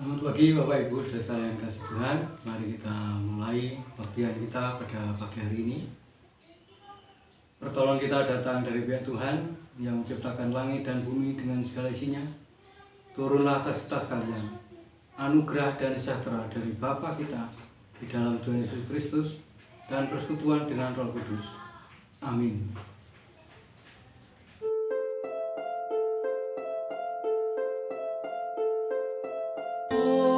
Selamat pagi Bapak Ibu saudara sekalian kasih Tuhan. Mari kita mulai pembaktian kita pada pagi hari ini. Pertolongan kita datang dari pihak Tuhan yang menciptakan langit dan bumi dengan segala isinya. Turunlah atas kita sekalian anugerah dan sejahtera dari Bapa kita di dalam Tuhan Yesus Kristus dan persekutuan dengan Roh Kudus. Amin.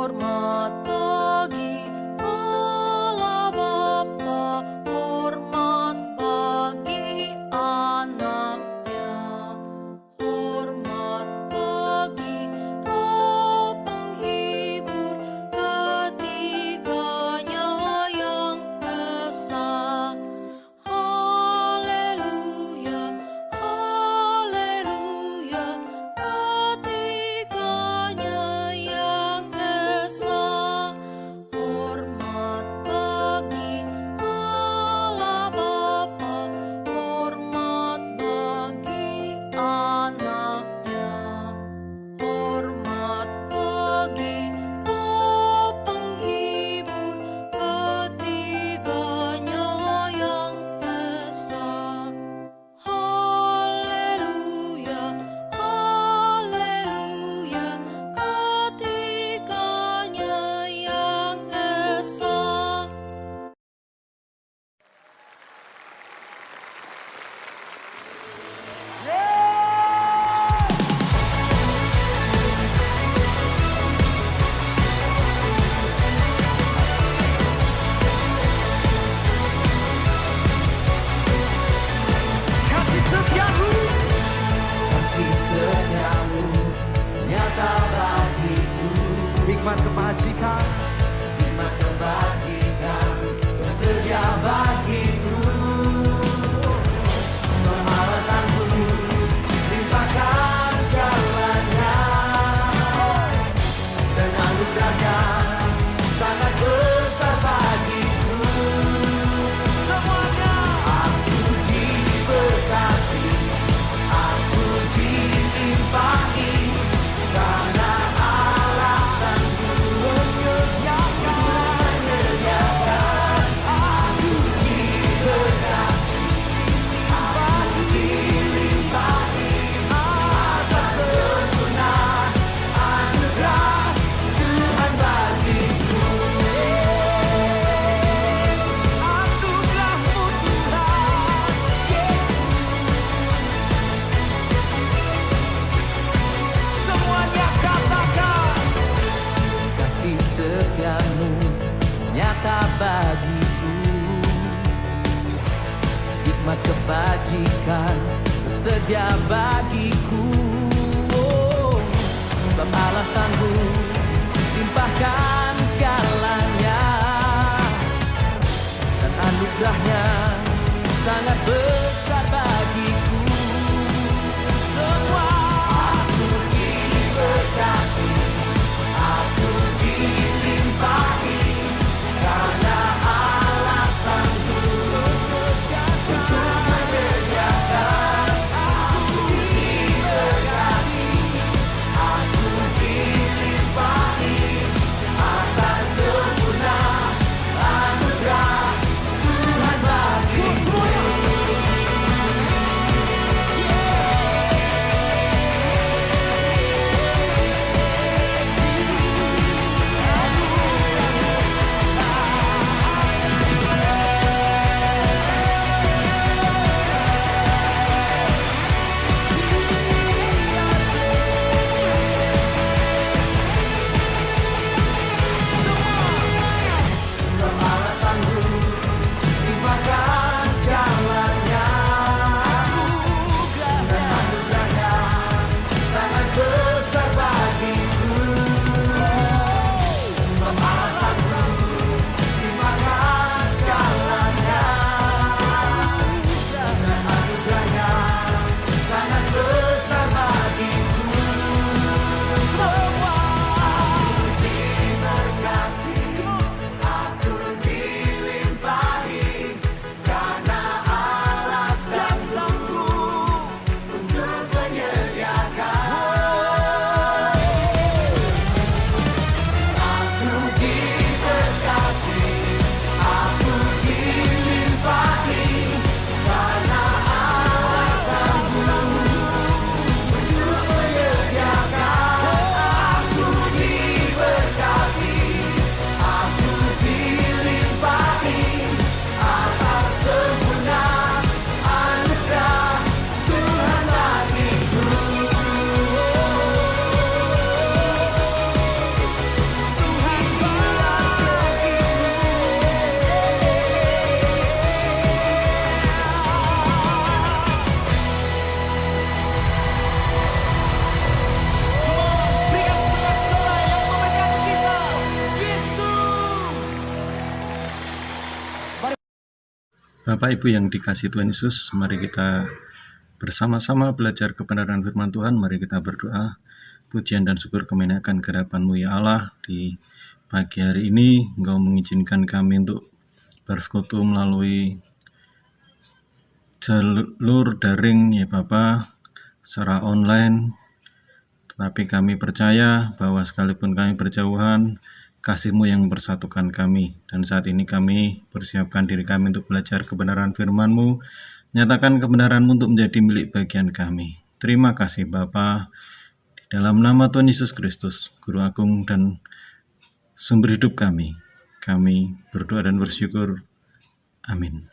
Hormat bagi Allah Bapa, hormat bagi anaknya, hormat bagi Roh penghibur, ketiganya yang esa. Haleluya, haleluya, ketiganya yang esa. Hormat bagi Allah Bapa, hormat bagi anaknya, hormat bagi Roh penghibur, ketiganya yang esa. Haleluya, haleluya, ketiganya yang esa. Kasih setiamu nyata bagiku, hikmat kebajikan tersedia bagiku. Semua alasanku limpahkan segalanya, dan anugerahnya sangat besar bagiku. Semuanya aku diberkati, aku dilimpahi, karena alasanku menyediakan. Aku diberkati, aku dilimpahi, atas sempurna anugerah Tuhan bagiku. Anugerahmu Tuhan Yesus, semuanya katakan. Kasih setiamu nyata bagiku, hikmat kebajikan tersedia bagiku. Oh, sebab alasanku limpahkan segalanya, dan anugerahnya sangat besar bagiku. Semua aku diberkati, aku dilimpahi, karena alasanku untuk menyediakan. Aku diberkati, aku dilimpahi, atas sempurna anugerah Tuhan bagiku. Bapak Ibu yang dikasihi Tuhan Yesus, mari kita bersama-sama belajar kebenaran firman Tuhan. Mari kita berdoa. Pujian dan syukur kami akan kehadiran-Mu ya Allah. Di pagi hari ini Engkau mengizinkan kami untuk bersekutu melalui jalur daring ya Bapa, secara online. Tetapi kami percaya bahwa sekalipun kami berjauhan, kasih-Mu yang mempersatukan kami. Dan saat ini kami persiapkan diri kami untuk belajar kebenaran firman-Mu. Nyatakan kebenaran-Mu untuk menjadi milik bagian kami. Terima kasih Bapa. Di dalam nama Tuhan Yesus Kristus, Guru Agung dan sumber hidup kami berdoa dan bersyukur. Amin.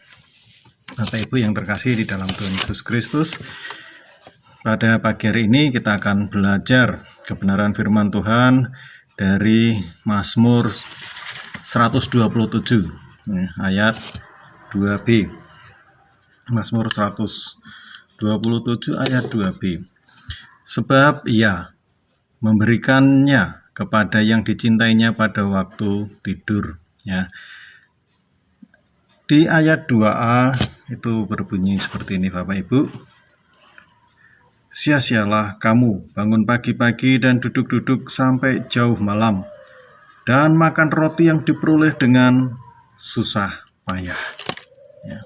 Bapak Ibu yang terkasih di dalam Tuhan Yesus Kristus, pada pagi hari ini kita akan belajar kebenaran firman Tuhan dari Mazmur 127 ayat 2b. Mazmur 127 ayat 2b. Sebab Ia memberikannya kepada yang dicintainya pada waktu tidur. Ya. Di ayat 2a itu berbunyi seperti ini Bapak Ibu. Sia-sialah kamu bangun pagi-pagi dan duduk-duduk sampai jauh malam, dan makan roti yang diperoleh dengan susah payah. Ya.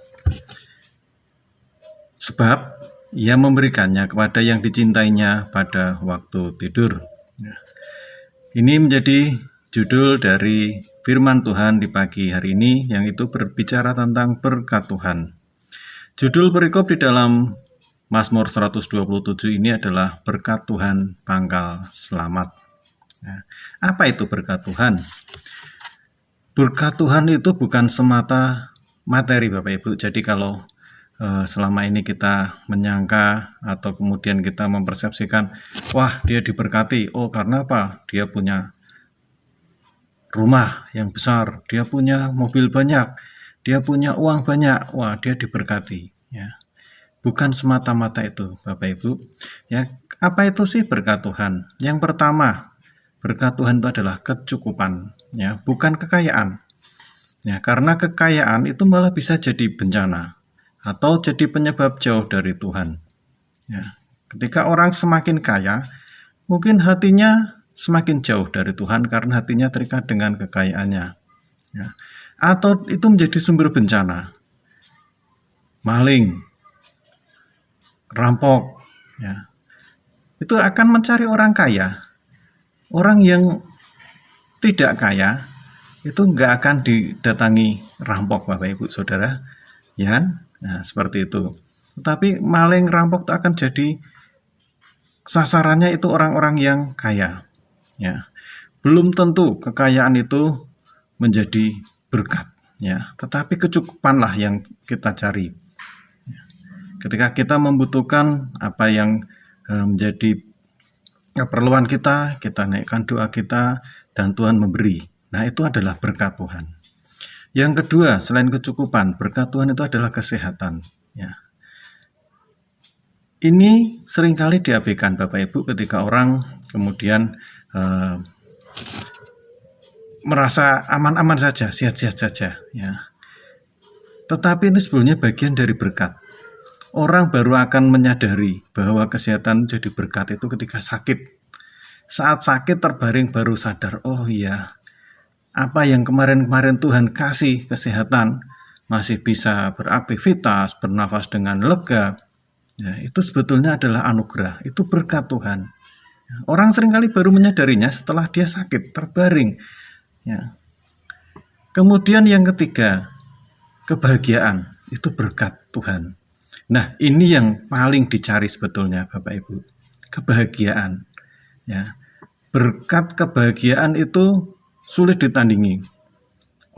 Sebab Ia memberikannya kepada yang dicintainya pada waktu tidur. Ya. Ini menjadi judul dari firman Tuhan di pagi hari ini, yang itu berbicara tentang berkat Tuhan. Judul perikop di dalam Mazmur 127 ini adalah berkat Tuhan pangkal selamat. Nah, apa itu berkat Tuhan? Berkat Tuhan itu bukan semata materi Bapak Ibu. Jadi kalau selama ini kita menyangka atau kemudian kita mempersepsikan, wah dia diberkati, oh karena apa? Dia punya rumah yang besar, dia punya mobil banyak, dia punya uang banyak, wah dia diberkati. Ya. Bukan semata-mata itu Bapak Ibu. Ya, apa itu sih berkat Tuhan? Yang pertama, berkat Tuhan itu adalah kecukupan, ya, bukan kekayaan. Ya, karena kekayaan itu malah bisa jadi bencana atau jadi penyebab jauh dari Tuhan. Ya, ketika orang semakin kaya, mungkin hatinya semakin jauh dari Tuhan karena hatinya terikat dengan kekayaannya. Ya. Atau itu menjadi sumber bencana, maling, rampok, ya. Itu akan mencari orang kaya. Orang yang tidak kaya itu nggak akan didatangi rampok Bapak Ibu Saudara, ya. Nah, seperti itu. Tetapi maling, rampok itu akan jadi sasarannya itu orang-orang yang kaya, ya. Belum tentu kekayaan itu menjadi berkat, ya. Tetapi kecukupanlah yang kita cari. Ketika kita membutuhkan apa yang menjadi keperluan kita, kita naikkan doa kita dan Tuhan memberi. Nah, itu adalah berkat Tuhan. Yang kedua, selain kecukupan, berkat Tuhan itu adalah kesehatan. Ya. Ini seringkali diabaikan Bapak Ibu ketika orang kemudian merasa aman-aman saja, sehat-sehat saja. Ya. Tetapi ini sebenarnya bagian dari berkat. Orang baru akan menyadari bahwa kesehatan jadi berkat itu ketika sakit. Saat sakit terbaring baru sadar, oh iya, apa yang kemarin-kemarin Tuhan kasih kesehatan, masih bisa beraktivitas, bernafas dengan lega, ya, itu sebetulnya adalah anugerah, itu berkat Tuhan. Orang seringkali baru menyadarinya setelah dia sakit, terbaring. Ya. Kemudian yang ketiga, kebahagiaan, itu berkat Tuhan. Nah, ini yang paling dicari sebetulnya Bapak Ibu, kebahagiaan. Ya. Berkat kebahagiaan itu sulit ditandingi.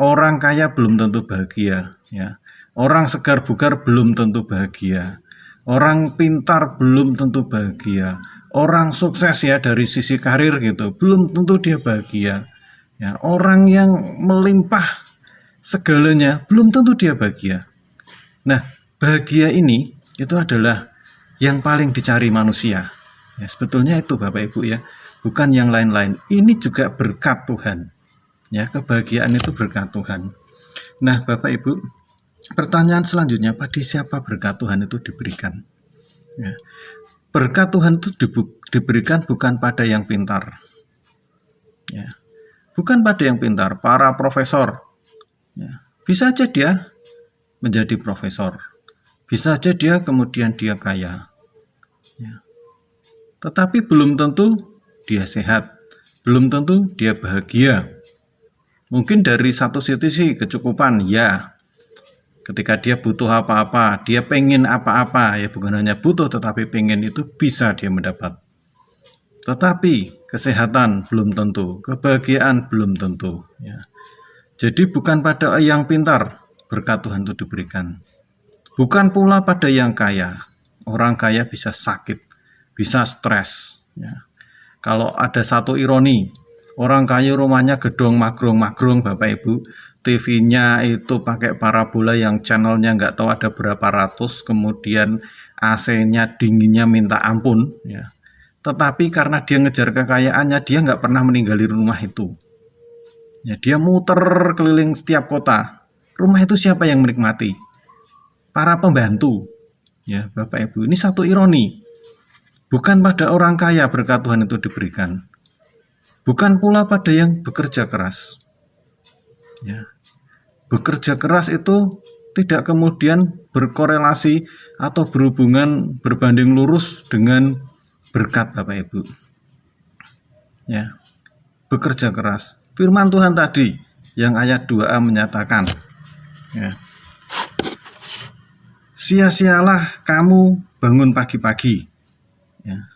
Orang kaya belum tentu bahagia, ya. Orang segar bugar belum tentu bahagia. Orang pintar belum tentu bahagia. Orang sukses ya dari sisi karir gitu, belum tentu dia bahagia. Ya, orang yang melimpah segalanya belum tentu dia bahagia. Nah, bahagia ini itu adalah yang paling dicari manusia. Ya, sebetulnya itu Bapak Ibu ya, bukan yang lain-lain. Ini juga berkat Tuhan. Ya, kebahagiaan itu berkat Tuhan. Nah, Bapak Ibu, pertanyaan selanjutnya, pada siapa berkat Tuhan itu diberikan? Ya. Berkat Tuhan itu diberikan bukan pada yang pintar, ya. Bukan pada yang pintar, para profesor, ya. Bisa aja dia menjadi profesor, bisa aja dia kemudian dia kaya, ya. Tetapi belum tentu dia sehat, belum tentu dia bahagia. Mungkin dari satu sisi kecukupan, ya. Ketika dia butuh apa-apa, dia pengen apa-apa, ya bukan hanya butuh tetapi pengen, itu bisa dia mendapat. Tetapi kesehatan belum tentu, kebahagiaan belum tentu, ya. Jadi bukan pada yang pintar berkat Tuhan itu diberikan. Bukan pula pada yang kaya. Orang kaya bisa sakit, bisa stres, ya. Kalau ada satu ironi, orang kaya rumahnya gedung magrong-magrong, Bapak Ibu, TV-nya itu pakai parabola yang channelnya nggak tahu ada berapa ratus, kemudian AC-nya dinginnya minta ampun, ya. Tetapi karena dia ngejar kekayaannya, dia nggak pernah meninggali rumah itu, ya. Dia muter keliling setiap kota. Rumah itu siapa yang menikmati? Para pembantu, ya Bapak Ibu. Ini satu ironi. Bukan pada orang kaya berkat Tuhan itu diberikan, bukan pula pada yang bekerja keras, ya. Bekerja keras itu tidak kemudian berkorelasi atau berhubungan berbanding lurus dengan berkat, Bapak Ibu, ya. Bekerja keras, firman Tuhan tadi yang ayat 2a menyatakan, ya, sia-sialah kamu bangun pagi-pagi, ya,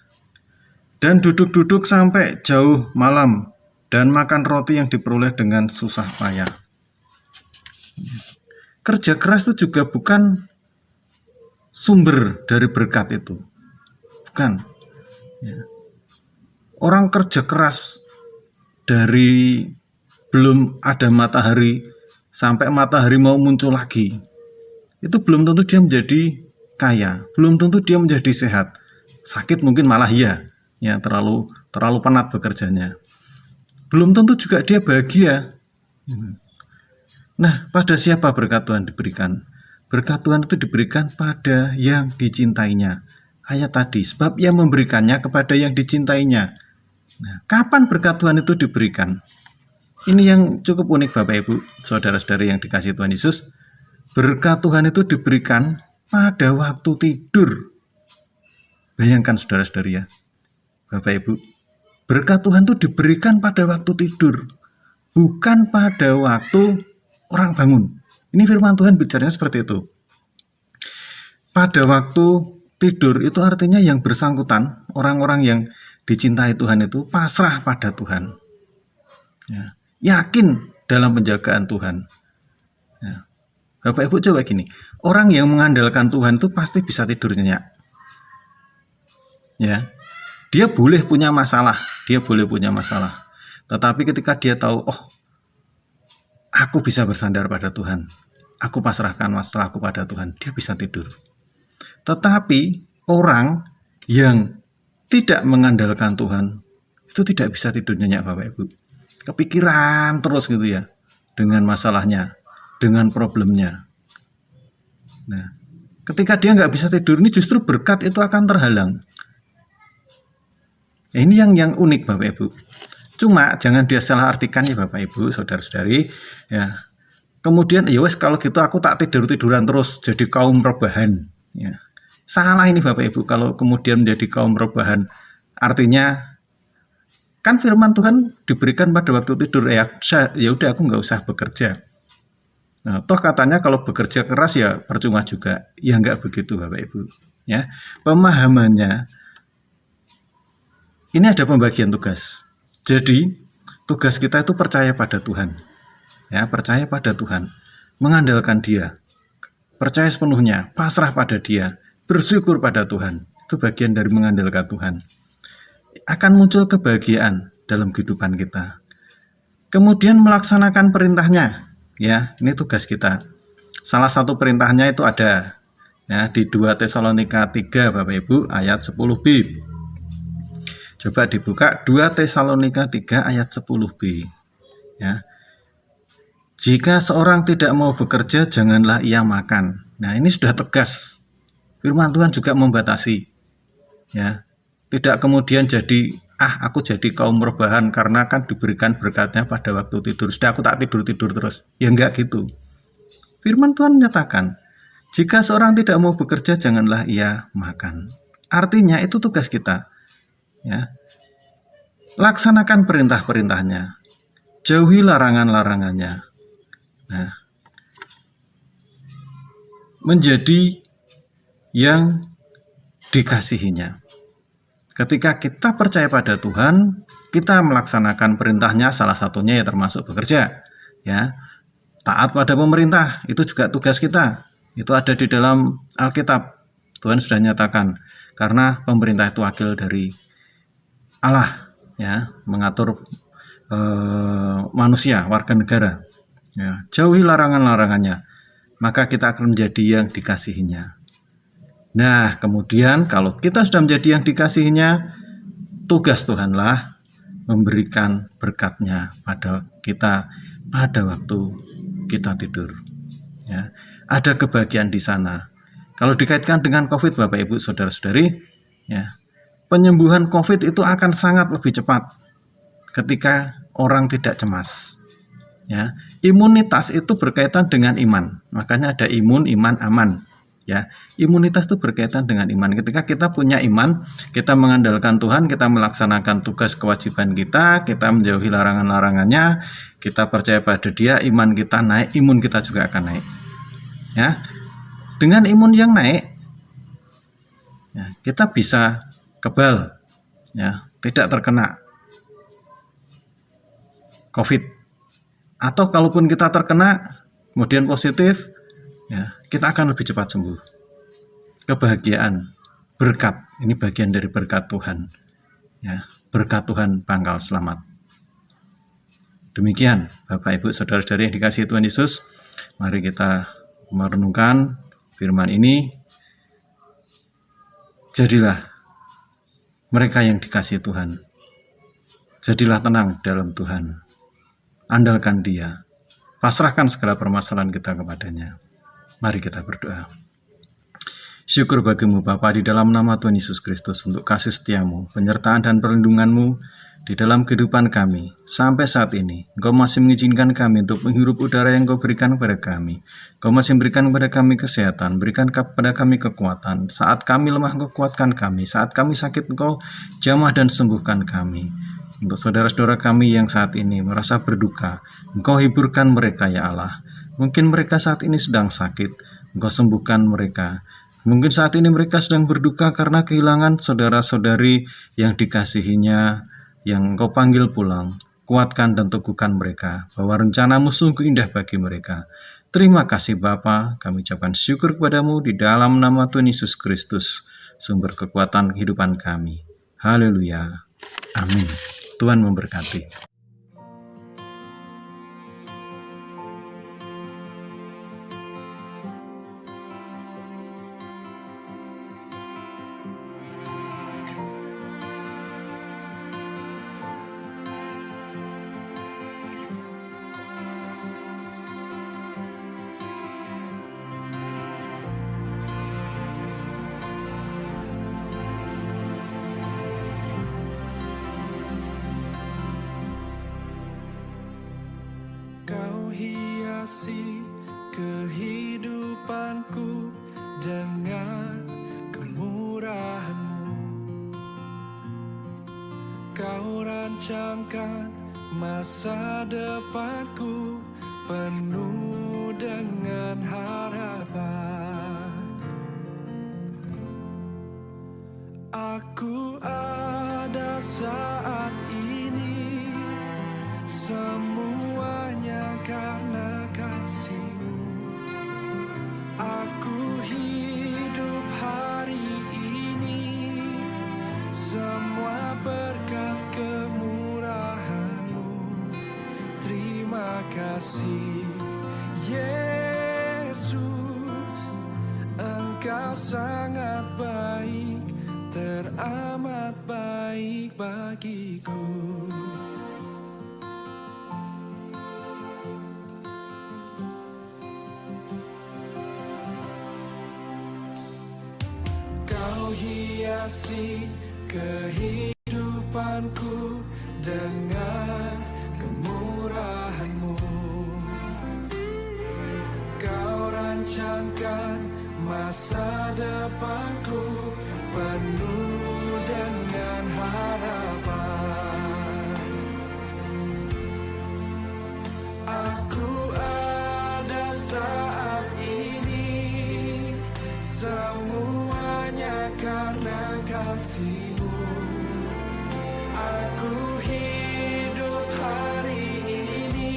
dan duduk-duduk sampai jauh malam, dan makan roti yang diperoleh dengan susah payah. Kerja keras itu juga bukan sumber dari berkat itu, bukan, ya. Orang kerja keras dari belum ada matahari sampai matahari mau muncul lagi, itu belum tentu dia menjadi kaya, belum tentu dia menjadi sehat. Sakit mungkin malah ya terlalu penat bekerjanya. Belum tentu juga dia bahagia. Nah, pada siapa berkat Tuhan diberikan? Berkat Tuhan itu diberikan pada yang dicintainya. Ayat tadi, sebab ia memberikannya kepada yang dicintainya. Nah, kapan berkat Tuhan itu diberikan? Ini yang cukup unik, Bapak Ibu, saudara-saudari yang dikasihi Tuhan Yesus. Berkat Tuhan itu diberikan pada waktu tidur. Bayangkan saudara-saudari ya, Bapak Ibu, berkat Tuhan itu diberikan pada waktu tidur, bukan pada waktu orang bangun. Ini firman Tuhan bicaranya seperti itu. Pada waktu tidur itu artinya yang bersangkutan, orang-orang yang dicintai Tuhan itu pasrah pada Tuhan, ya, yakin dalam penjagaan Tuhan, ya. Bapak Ibu coba gini, orang yang mengandalkan Tuhan itu pasti bisa tidur nyenyak, ya. Dia boleh punya masalah, tetapi ketika dia tahu, oh, aku bisa bersandar pada Tuhan, aku pasrahkan masalahku pada Tuhan, dia bisa tidur. Tetapi orang yang tidak mengandalkan Tuhan itu tidak bisa tidur nyenyak, Bapak Ibu. Kepikiran terus gitu ya, dengan masalahnya, dengan problemnya. Nah, ketika dia nggak bisa tidur, ini justru berkat itu akan terhalang. Ini yang unik, Bapak Ibu. Cuma jangan dia salah artikan ya, Bapak Ibu, saudara-saudari, ya. Kemudian ya wes kalau gitu aku tak tidur-tiduran terus jadi kaum rebahan, ya. Salah ini Bapak Ibu kalau kemudian menjadi kaum rebahan. Artinya kan firman Tuhan diberikan pada waktu tidur, ya udah aku nggak usah bekerja. Nah, toh katanya kalau bekerja keras ya percuma juga. Ya nggak begitu Bapak Ibu, ya. Pemahamannya ini ada pembagian tugas. Jadi tugas kita itu percaya pada Tuhan, ya, percaya pada Tuhan, mengandalkan Dia, percaya sepenuhnya, pasrah pada Dia, bersyukur pada Tuhan. Itu bagian dari mengandalkan Tuhan. Akan muncul kebahagiaan dalam kehidupan kita. Kemudian melaksanakan perintahnya, ya, ini tugas kita. Salah satu perintahnya itu ada, ya, di 2 Tesalonika 3 Bapak Ibu ayat 10b. Coba dibuka 2 Tesalonika 3 ayat 10b, ya. Jika seorang tidak mau bekerja, janganlah ia makan. Nah, ini sudah tegas. Firman Tuhan juga membatasi. Ya. Tidak kemudian jadi, aku jadi kaum rebahan karena kan diberikan berkatnya pada waktu tidur. Sudah aku tak tidur-tidur terus. Ya enggak gitu. Firman Tuhan menyatakan, jika seorang tidak mau bekerja, janganlah ia makan. Artinya itu tugas kita. Ya. Laksanakan perintah-perintahnya. Jauhi larangan-larangannya. Nah, menjadi yang dikasihinya. Ketika kita percaya pada Tuhan, kita melaksanakan perintahnya, salah satunya ya termasuk bekerja. Ya, taat pada pemerintah, itu juga tugas kita. Itu ada di dalam Alkitab. Tuhan sudah nyatakan, karena pemerintah itu wakil dari Allah, ya, mengatur manusia, warga negara. Ya, jauhi larangan-larangannya, maka kita akan menjadi yang dikasihinya. Nah, kemudian kalau kita sudah menjadi yang dikasihinya, tugas Tuhanlah memberikan berkatnya pada kita pada waktu kita tidur. Ya, ada kebahagiaan di sana. Kalau dikaitkan dengan COVID, Bapak Ibu Saudara-saudari, ya, penyembuhan COVID itu akan sangat lebih cepat ketika orang tidak cemas. Ya, imunitas itu berkaitan dengan iman. Makanya ada imun, iman, aman. Ya, imunitas itu berkaitan dengan iman. Ketika kita punya iman, kita mengandalkan Tuhan, kita melaksanakan tugas kewajiban kita menjauhi larangan-larangannya, kita percaya pada Dia, iman kita naik, imun kita juga akan naik. Ya, dengan imun yang naik, ya, kita bisa kebal, ya, tidak terkena COVID. Atau kalaupun kita terkena, kemudian positif, ya, kita akan lebih cepat sembuh. Kebahagiaan, berkat, ini bagian dari berkat Tuhan. Ya, berkat Tuhan pangkal selamat. Demikian, Bapak Ibu Saudara-saudari yang dikasihi Tuhan Yesus, mari kita merenungkan firman ini. Jadilah mereka yang dikasihi Tuhan. Jadilah tenang dalam Tuhan. Andalkan Dia. Pasrahkan segala permasalahan kita kepadanya. Mari kita berdoa. Syukur bagimu Bapa di dalam nama Tuhan Yesus Kristus untuk kasih setiamu, penyertaan dan perlindunganmu di dalam kehidupan kami. Sampai saat ini, Engkau masih mengizinkan kami untuk menghirup udara yang Engkau berikan kepada kami. Engkau masih memberikan kepada kami kesehatan, berikan kepada kami kekuatan. Saat kami lemah, Engkau kuatkan kami. Saat kami sakit, Engkau jamah dan sembuhkan kami. Untuk saudara-saudara kami yang saat ini merasa berduka, Engkau hiburkan mereka ya Allah. Mungkin mereka saat ini sedang sakit, Engkau sembuhkan mereka. Mungkin saat ini mereka sedang berduka karena kehilangan saudara-saudari yang dikasihinya, yang Engkau panggil pulang. Kuatkan dan teguhkan mereka, bahwa rencanamu sungguh indah bagi mereka. Terima kasih Bapa, kami ucapkan syukur kepadamu di dalam nama Tuhan Yesus Kristus, sumber kekuatan kehidupan kami. Haleluya. Amin. Tuhan memberkati. Kau hiasi kehidupanku dengan kemurahan-Mu. Kau rancangkan masa depanku penuh dengan harapan. Aku ada saat ini, semuanya karena kasih-Mu. Aku hidup hari ini, semua berkat kemurahan-Mu. Terima kasih Yesus, Engkau sangat baik, teramat baik bagiku. Kau hiasi kehidupanku dengan kemurahan-Mu. Kau rancangkan masa depanku penuh dengan harapan. Aku ada saat ini, semuanya karena kasih-Mu. Aku hidup hari ini,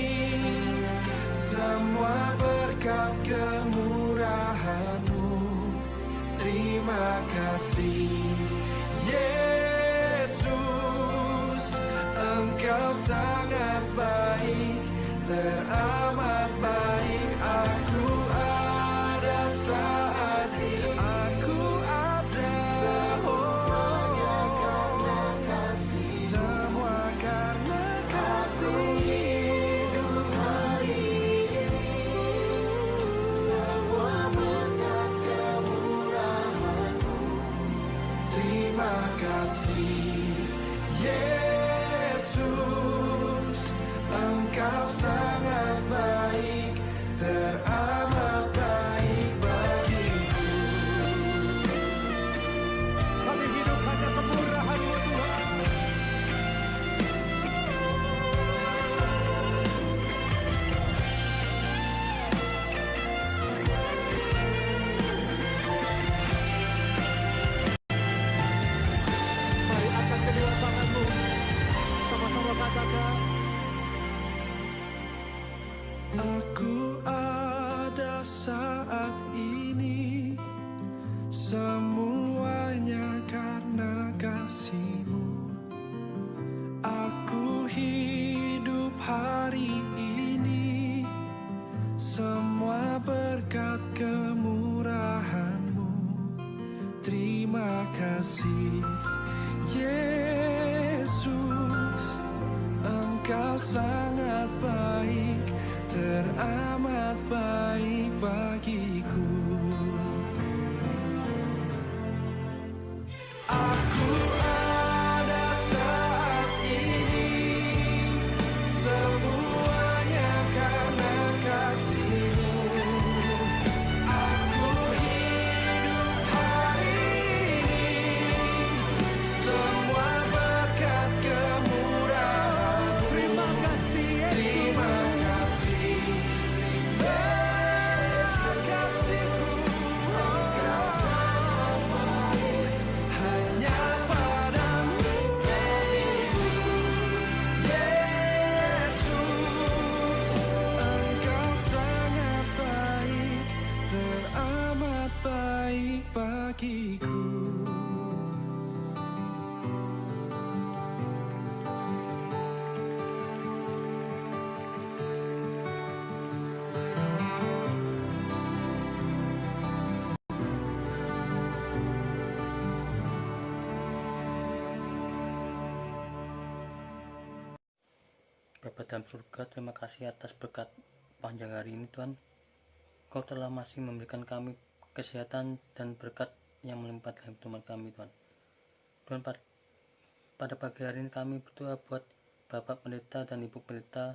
semua berkat kemurahan-Mu. Terima kasih Yesus, Engkau sangat baik, teramat baik. Aku ada saat ini, aku ada, semuanya karena kasih, semua karena kasih. Hidup hari ini, semua berkat kemurahan-Mu. Terima kasih Yesus, Engkau sangat baik, teramat baik bagiku. Kami hidup hanya kemurahan-Mu Tuhan. Mari angkat kedua tangan-Mu, sama-sama katakan. Aku ada saat ini, semuanya karena kasih-Mu. Aku hidup hari ini, semua berkat kemurahan-Mu. Terima kasih Yesus, Engkau sangat baik, teramat baik bagiku. Aku ada saat ini, semuanya karena kasih-Mu. Aku hidup hari ini, semua berkat kemurahan-Mu. Terima kasih Yesus. Terima kasih Yesus, kasih-Ku. Engkau sangat baik, hanya padamu beribu. Yesus, Engkau sangat baik, teramat baik bagiku. Bapa dalam surga, terima kasih atas berkat panjang hari ini Tuhan. Kau telah masih memberikan kami kesehatan dan berkat yang melimpah dalam hidup kami Tuhan. Tuhan, pada pagi hari ini kami berdoa buat Bapak Pendeta dan Ibu Pendeta,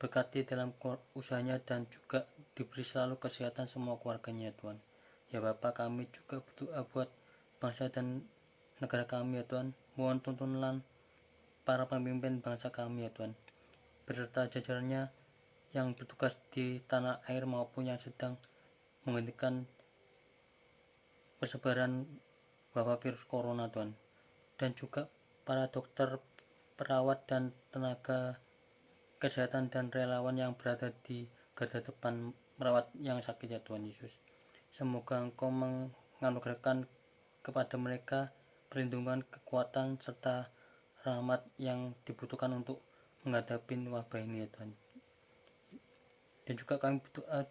berkati dalam usahanya dan juga diberi selalu kesehatan semua keluarganya Tuhan. Ya Bapak, kami juga berdoa buat bangsa dan negara kami ya Tuhan. Mohon tuntunan para pemimpin bangsa kami ya Tuhan, beserta jajarannya yang bertugas di tanah air maupun yang sedang menghentikan persebaran wabah virus corona Tuhan. Dan juga para dokter, perawat dan tenaga kesehatan dan relawan yang berada di garda depan merawat yang sakit ya Tuhan Yesus. Semoga Engkau menganugerahkan kepada mereka perlindungan, kekuatan serta rahmat yang dibutuhkan untuk menghadapi wabah ini ya Tuhan. Dan juga kami berdoa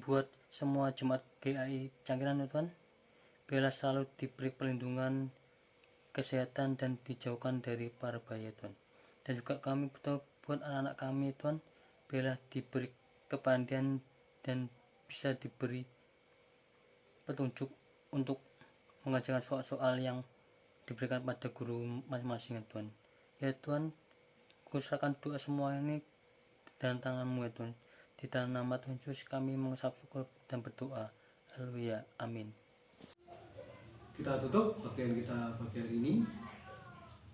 buat semua jemaat GAI Cangkiran ya Tuhan, biarlah selalu diberi perlindungan, kesehatan dan dijauhkan dari para bahaya Tuhan. Dan juga kami berdoa buat anak-anak kami Tuhan, biarlah diberi kepandaian dan bisa diberi petunjuk untuk mengajarkan soal-soal yang diberikan pada guru masing-masing ya Tuhan. Ya Tuhan, kuserahkan doa semua ini dalam tangan-Mu ya Tuhan. Di dalam nama Tuhan Yesus kami mengucap syukur dan berdoa. Haleluya. Amin. Kita tutup bagian kita pagi hari ini.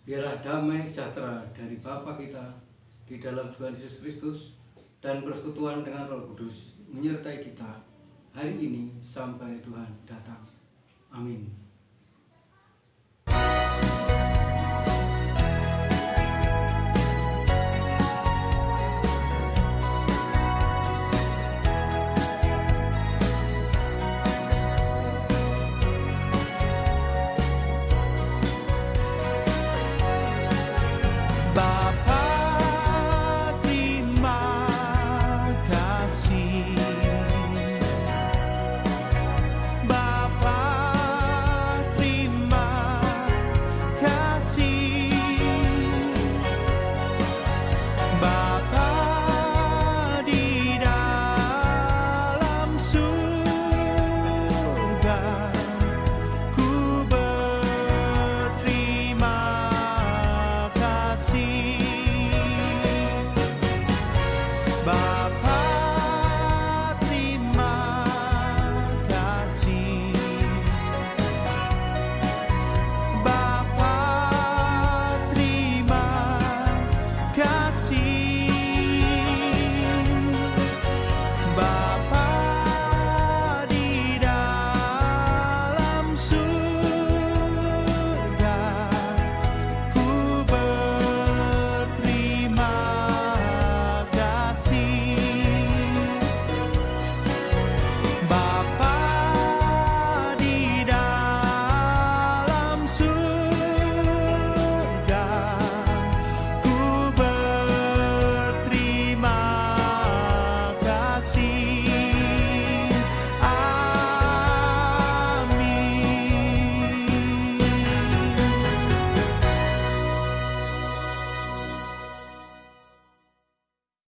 Biarlah damai sejahtera dari Bapa kita di dalam Tuhan Yesus Kristus dan persekutuan dengan Roh Kudus menyertai kita hari ini sampai Tuhan datang. Amin.